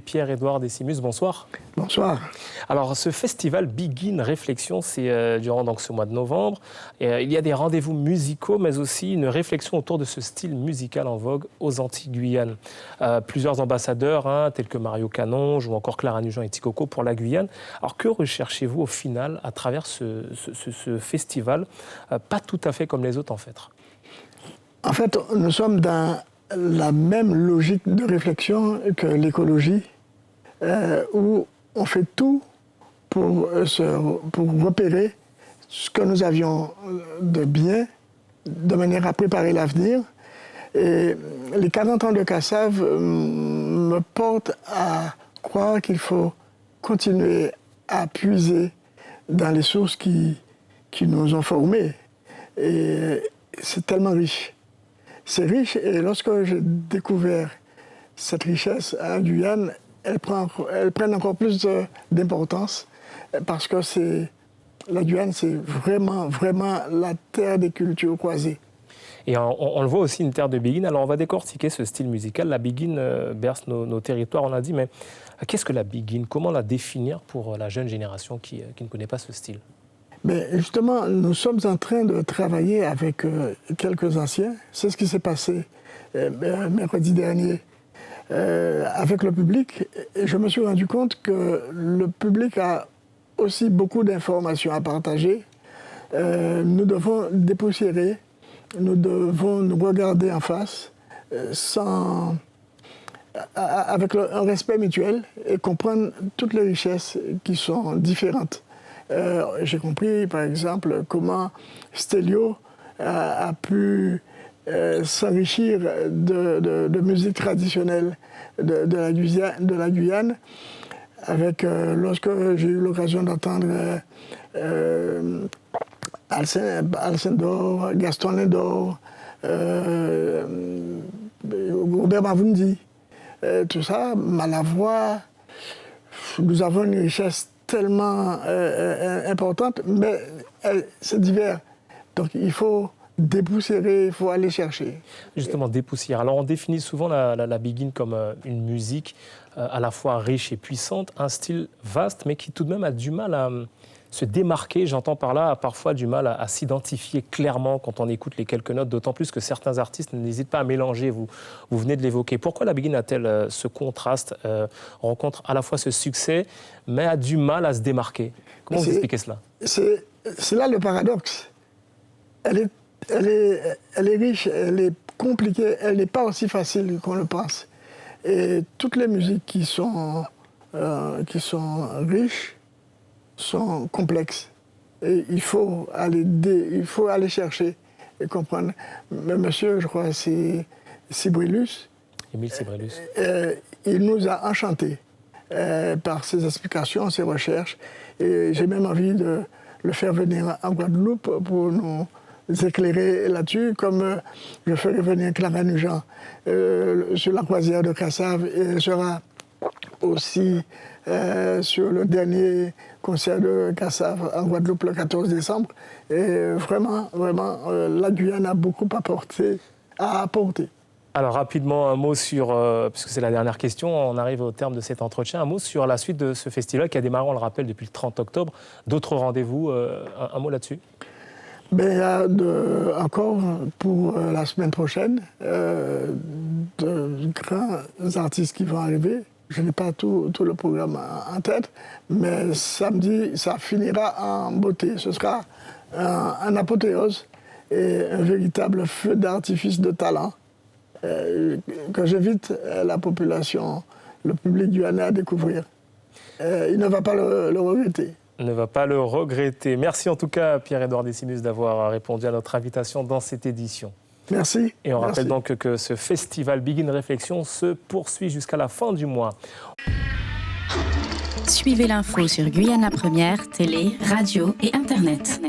Pierre-Édouard Décimus, bonsoir. Bonsoir. Alors, ce festival Begin Réflexion, c'est durant donc, ce mois de novembre. Il y a des rendez-vous musicaux, mais aussi une réflexion autour de ce style musical en vogue aux Antilles-Guyane. Plusieurs ambassadeurs, tels que Mario Canonge ou encore Clara Nugent et Tikoko pour la Guyane. Alors, que recherchez-vous au final à travers ce festival, pas tout à fait comme les autres en fait? En fait, nous sommes dans la même logique de réflexion que l'écologie, où on fait tout pour repérer ce que nous avions de bien, de manière à préparer l'avenir. Et les 40 ans de Kassav me portent à croire qu'il faut continuer à puiser dans les sources qui nous ont formés. Et c'est tellement riche. C'est riche, et lorsque j'ai découvert cette richesse en Guyane, elle prend encore plus d'importance, parce que la Guyane, c'est vraiment, vraiment la terre des cultures croisées. Et on le voit aussi, une terre de Begin. Alors on va décortiquer ce style musical. La Begin berce nos territoires, on l'a dit, mais qu'est-ce que la Begin? Comment la définir pour la jeune génération qui ne connaît pas ce style? Mais justement, nous sommes en train de travailler avec quelques anciens. C'est ce qui s'est passé mercredi dernier avec le public. Et je me suis rendu compte que le public a aussi beaucoup d'informations à partager. Nous devons dépoussiérer, nous devons nous regarder en face avec un respect mutuel et comprendre toutes les richesses qui sont différentes. J'ai compris, par exemple, comment Stélio a pu s'enrichir de musique traditionnelle de la Guyane, avec, lorsque j'ai eu l'occasion d'entendre Alcine Dor, Gaston Lindor, Robert Mavoundi, tout ça, Malavoie. Nous avons une richesse tellement importante, mais c'est divers. Donc il faut dépoussiérer, il faut aller chercher. Justement, dépoussiérer. Alors on définit souvent la Begin comme une musique à la fois riche et puissante, un style vaste, mais qui tout de même a du mal à se démarquer. J'entends par là parfois du mal à s'identifier clairement quand on écoute les quelques notes, d'autant plus que certains artistes n'hésitent pas à mélanger, vous venez de l'évoquer. Pourquoi la Begin a-t-elle ce contraste, rencontre à la fois ce succès, mais a du mal à se démarquer? Comment vous expliquez cela? C'est là le paradoxe. Elle est riche, elle est compliquée, elle n'est pas aussi facile qu'on le pense. Et toutes les musiques qui sont riches sont complexes. Et il faut aller chercher et comprendre. Mais monsieur, je crois, c'est Sibrilus. Émile Sibrilus. Il nous a enchantés par ses explications, ses recherches. Et j'ai même envie de le faire venir en Guadeloupe pour nous éclairer là-dessus, comme je ferai venir Clara Nugent sur la croisière de Kassav, et elle sera aussi sur le dernier concert de Kassav en Guadeloupe le 14 décembre. Et vraiment, vraiment, la Guyane a beaucoup à apporter. Alors rapidement, un mot sur, puisque c'est la dernière question, on arrive au terme de cet entretien, un mot sur la suite de ce festival qui a démarré, on le rappelle, depuis le 30 octobre. D'autres rendez-vous, un mot là-dessus? Il y a encore pour la semaine prochaine de grands artistes qui vont arriver. Je n'ai pas tout le programme en tête, mais samedi, ça finira en beauté. Ce sera un apothéose et un véritable feu d'artifice de talent que j'invite la population, le public guyanais à découvrir. Il ne va pas le regretter. Ne va pas le regretter. Merci en tout cas, Pierre-Édouard Décimus, d'avoir répondu à notre invitation dans cette édition. Merci. Et on rappelle donc que ce festival Begin Réflexion se poursuit jusqu'à la fin du mois. Suivez l'info sur Guyana Première, télé, radio et Internet.